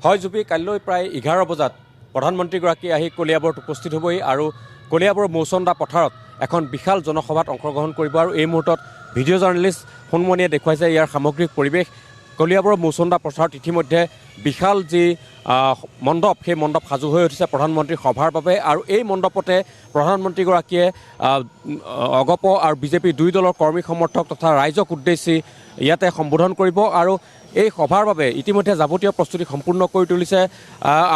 হয় জুবি, কাইলৈ প্ৰায় 11 বজাত প্ৰধানমন্ত্ৰীগৰাকী আহি কলিয়াবৰত উপস্থিত হ'বই আৰু কলিয়াবৰৰ মৌচন্দা পথাৰত এখন বিশাল জনসভাত অংশগ্ৰহণ কৰিব। আৰু এই মুহূৰ্তত ভিডিঅ' জাৰ্নেলিষ্ট সোণমণিয়ে দেখুৱাইছে ইয়াৰ সামগ্ৰিক পৰিৱেশ। কলিয়াবৰৰ মৌচন্দা পথাৰত ইতিমধ্যে বিশাল যি মণ্ডপ, সেই মণ্ডপ সাজু হৈ উঠিছে প্ৰধানমন্ত্ৰীৰ সভাৰ বাবে। আৰু এই মণ্ডপতে প্ৰধানমন্ত্ৰীগৰাকীয়ে অগপ আৰু বিজেপি দুই দলৰ কৰ্মী সমৰ্থক তথা ৰাইজক উদ্দেশ্যি ইয়াতে সম্বোধন কৰিব। আৰু এই সভাৰ বাবে ইতিমধ্যে যাৱতীয় প্ৰস্তুতি সম্পূৰ্ণ কৰি তুলিছে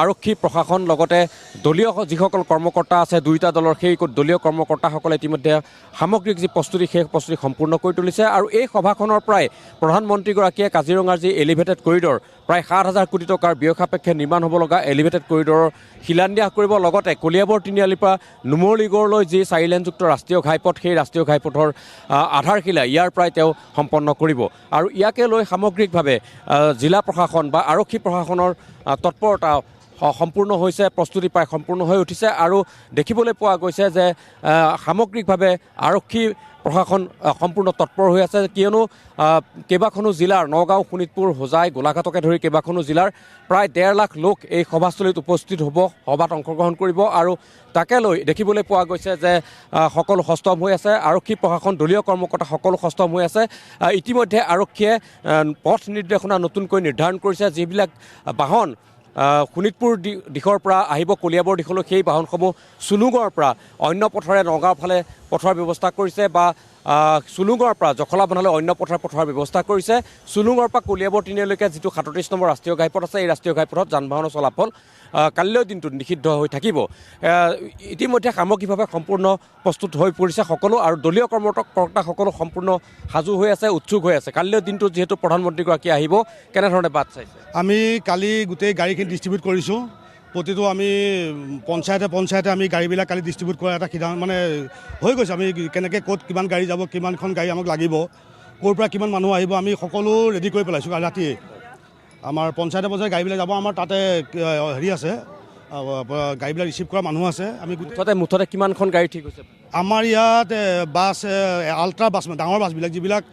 আৰক্ষী প্ৰশাসন, লগতে দলীয় যিসকল কৰ্মকৰ্তা আছে দুয়োটা দলৰ, সেই দলীয় কৰ্মকৰ্তাসকলে ইতিমধ্যে সামগ্ৰিক যি প্ৰস্তুতি সেই প্ৰস্তুতি সম্পূৰ্ণ কৰি তুলিছে। আৰু এই সভাখনৰ পৰাই প্ৰধানমন্ত্ৰীগৰাকীয়ে কাজিৰঙাৰ যি এলিভেটেড কৰিডৰ, প্ৰায় 7,000 কোটি টকাৰ ব্যয় সাপেক্ষে নিৰ্মাণ হ'ব লগা এলিভেটেড কৰিডৰৰ শিলান্যাস কৰিব। লগতে কলিয়াবৰ তিনিআলিৰ পৰা নুমলীগড়লৈ যি 4 লেনযুক্ত ৰাষ্ট্ৰীয় ঘাইপথ, সেই ৰাষ্ট্ৰীয় ঘাইপথৰ আধাৰশিলা ইয়াৰ পৰাই তেওঁ সম্পন্ন কৰিব। আৰু ইয়াকে লৈ সামগ্ৰিকভাৱে জিলা প্ৰশাসন বা আৰক্ষী প্ৰশাসনৰ তৎপৰতা সম্পূৰ্ণ হৈছে, প্ৰস্তুতি প্ৰায় সম্পূৰ্ণ হৈ উঠিছে। আৰু দেখিবলৈ পোৱা গৈছে যে সামগ্ৰিকভাৱে আৰক্ষী প্ৰশাসন সম্পূৰ্ণ তৎপৰ হৈ আছে, কিয়নো কেইবাখনো জিলাৰ নগাঁও, শোণিতপুৰ, হোজাই, গোলাঘাটকে ধৰি কেইবাখনো জিলাৰ প্ৰায় 1.5 লাখ লোক এই সভাস্থলীত উপস্থিত হ'ব, সভাত অংশগ্ৰহণ কৰিব। আৰু তাকে লৈ দেখিবলৈ পোৱা গৈছে যে সকলো সষ্টম হৈ আছে, আৰক্ষী প্ৰশাসন, দলীয় কৰ্মকৰ্তা সকলো সষ্টম হৈ আছে। ইতিমধ্যে আৰক্ষীয়ে পথ নিৰ্দেশনা নতুনকৈ নিৰ্ধাৰণ কৰিছে, যিবিলাক বাহন শোণিতপুৰ দিশৰ পৰা আহিব কলিয়াবৰ দিশলৈ, সেই বাহনসমূহ চুলুঙৰ পৰা অন্য পথেৰে নগাঁৱৰ ফালে পঠোৱাৰ ব্যৱস্থা কৰিছে, বা চুলুঙৰ পৰা জখলা বনালৈ অন্য পথেৰে পঠোৱাৰ ব্যৱস্থা কৰিছে। চুলুঙৰ পৰা কলিয়াবৰ তিনিআলিলৈকে যিটো 37 নম্বৰ ৰাষ্ট্ৰীয় ঘাইপথ আছে, এই ৰাষ্ট্ৰীয় ঘাইপথত যান বাহনৰ চলাচল কাইলৈৰ দিনটোত নিষিদ্ধ হৈ থাকিব। ইতিমধ্যে সামগ্ৰিকভাৱে সম্পূৰ্ণ প্ৰস্তুত হৈ পৰিছে সকলো, আৰু দলীয় কৰ্মকৰ্তাসকলো সম্পূৰ্ণ সাজু হৈ আছে, উৎসুক হৈ আছে। কাইলৈৰ দিনটোত যিহেতু প্ৰধানমন্ত্ৰীগৰাকী আহিব, কেনেধৰণে বাট চাইছে? আমি কালি গোটেই গাড়ীখিনি ডিষ্ট্ৰিবিউট কৰিছোঁ। প্ৰতিটো আমি পঞ্চায়তে আমি গাড়ীবিলাক কালি ডিষ্ট্ৰিবিউট কৰা এটা সিদ্ধান্ত মানে হৈ গৈছে। আমি কেনেকৈ ক'ত কিমান গাড়ী যাব, কিমানখন গাড়ী আমাক লাগিব, ক'ৰ পৰা কিমান মানুহ আহিব, আমি সকলো ৰেডি কৰি পেলাইছোঁ। কালি ৰাতিয়ে আমাৰ পঞ্চায়তে গাড়ীবিলাক যাব। আমাৰ তাতে হেৰি আছে, গাড়ীবিলাক ৰিচিভ কৰা মানুহ আছে। আমি মুঠতে কিমানখন গাড়ী ঠিক হৈছে? আমাৰ ইয়াত বাছ, আল্ট্ৰা বাছ, ডাঙৰ বাছবিলাক যিবিলাক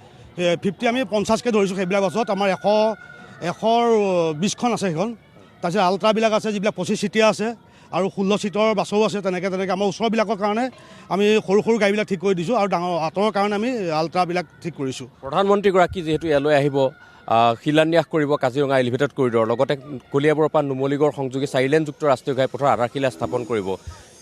50 আমি 50কৈ ধৰিছোঁ, সেইবিলাক বাছত আমাৰ 120খন আছে সেইখন। তাৰপিছত আল্ট্ৰাবিলাক আছে যিবিলাক 25 ছিটীয়া আছে, আৰু 16 ছিটৰ বাছো আছে। তেনেকৈ আমাৰ ওচৰবিলাকৰ কাৰণে আমি সৰু সৰু গাড়ীবিলাক ঠিক কৰি দিছোঁ, আৰু ডাঙৰ আঁতৰৰ কাৰণে আমি আল্ট্ৰাবিলাক ঠিক কৰিছোঁ। প্ৰধানমন্ত্ৰীগৰাকী যিহেতু ইয়ালৈ আহিব, শিলান্যাস কৰিব কাজিৰঙা এলিভেটেড কৰিডৰ, লগতে কলিয়াবৰৰ পৰা নুমলীগড় সংযোগী 4 লেনযুক্ত ৰাষ্ট্ৰীয় ঘাইপথৰ আধাৰশিলা স্থাপন কৰিব।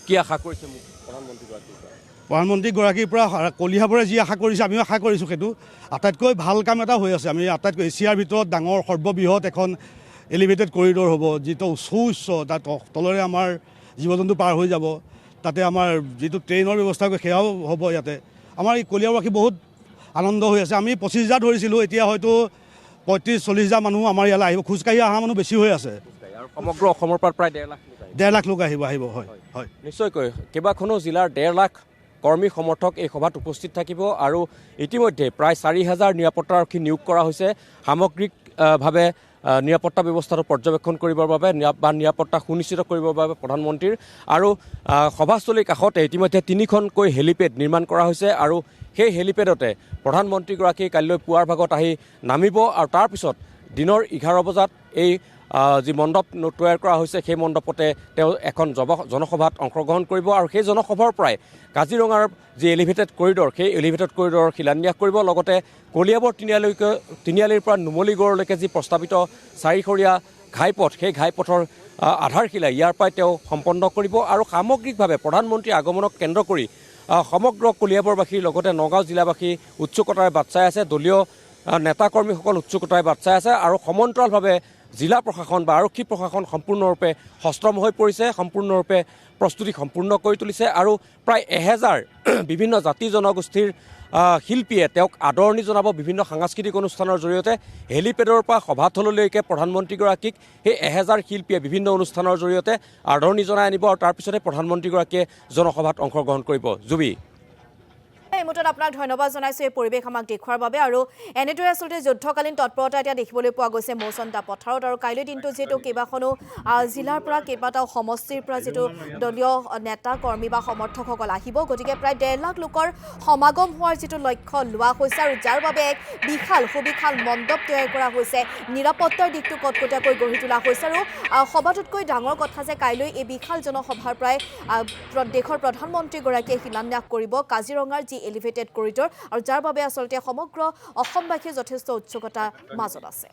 কি আশা কৰিছে প্ৰধানমন্ত্ৰীগৰাকীৰ পৰা? কলিয়াবৰে যি আশা কৰিছে আমিও আশা কৰিছোঁ, সেইটো আটাইতকৈ ভাল কাম এটা হৈ আছে। আমি আটাইতকৈ এছিয়াৰ ভিতৰত ডাঙৰ সৰ্ববৃহৎ এখন এলিভেটেড কৰিডৰ হ'ব, যিটো উচ্চ, তাত তলেৰে আমাৰ জীৱ জন্তু পাৰ হৈ যাব। তাতে আমাৰ যিটো ট্ৰেইনৰ ব্যৱস্থা কৰে সেয়াও হ'ব ইয়াতে। আমাৰ এই কলিয়াবৰবাসী বহুত আনন্দ হৈ আছে। আমি 25,000 ধৰিছিলোঁ, এতিয়া হয়তো 35-40,000 মানুহ আমাৰ ইয়ালৈ আহিব। খোজকাঢ়ি অহা মানুহ বেছি হৈ আছে। আৰু সমগ্ৰ অসমৰ পৰা প্ৰায় 1.5 লাখ লোক আহিব। হয় হয়, নিশ্চয়কৈ কেইবাখনো জিলাৰ 1.5 লাখ কৰ্মী সমৰ্থক এই সভাত উপস্থিত থাকিব। আৰু ইতিমধ্যে প্ৰায় 4,000 নিৰাপত্তাৰক্ষী নিয়োগ কৰা হৈছে, সামগ্ৰিকভাৱে নিৰাপত্তা ব্যৱস্থাটো পৰ্যবেক্ষণ কৰিবৰ বাবে বা নিৰাপত্তা সুনিশ্চিত কৰিবৰ বাবে প্ৰধানমন্ত্ৰীৰ। আৰু সভাস্থলীৰ কাষতে ইতিমধ্যে 3খনকৈ হেলিপেড নিৰ্মাণ কৰা হৈছে, আৰু সেই হেলিপেডতে প্ৰধানমন্ত্ৰীগৰাকী কাইলৈ পুৱাৰ ভাগত আহি নামিব। আৰু তাৰপিছত দিনৰ 11 বজাত এই যি মণ্ডপ তৈয়াৰ কৰা হৈছে, সেই মণ্ডপতে তেওঁ এখন জনসভাত অংশগ্ৰহণ কৰিব। আৰু সেই জনসভাৰ পৰাই কাজিৰঙাৰ যি এলিভেটেড কৰিডৰ, সেই এলিভেটেড কৰিডৰৰ শিলান্যাস কৰিব। লগতে কলিয়াবৰ তিনিআলিৰ পৰা নুমলীগড়লৈকে যি প্ৰস্তাৱিত 4-খৰীয়া ঘাইপথ, সেই ঘাইপথৰ আধাৰশিলা ইয়াৰ পৰাই তেওঁ সম্পন্ন কৰিব। আৰু সামগ্ৰিকভাৱে প্ৰধানমন্ত্ৰীৰ আগমনক কেন্দ্ৰ কৰি সমগ্ৰ কলিয়াবৰবাসীৰ লগতে নগাঁও জিলাবাসী উৎসুকতাৰে বাট চাই আছে, দলীয় নেতাকৰ্মীসকল উৎসুকতাৰে বাট চাই আছে। আৰু সমান্তৰালভাৱে জিলা প্ৰশাসন বা আৰক্ষী প্ৰশাসন সম্পূৰ্ণৰূপে সষ্টম হৈ পৰিছে, সম্পূৰ্ণৰূপে প্ৰস্তুতি সম্পূৰ্ণ কৰি তুলিছে। আৰু প্ৰায় 1000 বিভিন্ন জাতি জনগোষ্ঠীৰ শিল্পীয়ে তেওঁক আদৰণি জনাব বিভিন্ন সাংস্কৃতিক অনুষ্ঠানৰ জৰিয়তে। হেলিপেডৰ পৰা সভাথললৈকে প্ৰধানমন্ত্ৰীগৰাকীক সেই 1000 শিল্পীয়ে বিভিন্ন অনুষ্ঠানৰ জৰিয়তে আদৰণি জনাই আনিব, আৰু তাৰপিছতে প্ৰধানমন্ত্ৰীগৰাকীয়ে জনসভাত অংশগ্ৰহণ কৰিব। জুবি। এই মুহূৰ্তত আপোনাক ধন্যবাদ জনাইছোঁ এই পৰিৱেশ আমাক দেখুৱাৰ বাবে আৰু এনেদৰে আচলতে যুদ্ধকালীন তৎপৰতা এতিয়া দেখিবলৈ পোৱা গৈছে মৌচন্দা পথাৰত আৰু কাইলৈ দিনটো যিহেতু কেইবাখনো জিলাৰ পৰা কেইবাটাও সমষ্টিৰ পৰা যিটো দলীয় নেতা কৰ্মী বা সমৰ্থকসকল আহিব গতিকে প্ৰায় 1.5 লাখ লোকৰ সমাগম হোৱাৰ যিটো লক্ষ্য লোৱা হৈছে আৰু যাৰ বাবে এক সুবিশাল মণ্ডপ তৈয়াৰ কৰা হৈছে নিৰাপত্তাৰ দিশটো কটকটীয়াকৈ গঢ়ি তোলা হৈছে আৰু সবাতোতকৈ ডাঙৰ কথা যে কাইলৈ এই বিশাল জনসভাৰ প্ৰায় দেশৰ প্ৰধানমন্ত্ৰীগৰাকীয়ে শিলান্যাস কৰিব কাজিৰঙাৰ যি এলিভেটেড কৰিডৰ আৰু যাৰ বাবে আচলতে সমগ্ৰ অসমবাসীৰ যথেষ্ট উৎসুকতাৰ মাজত আছে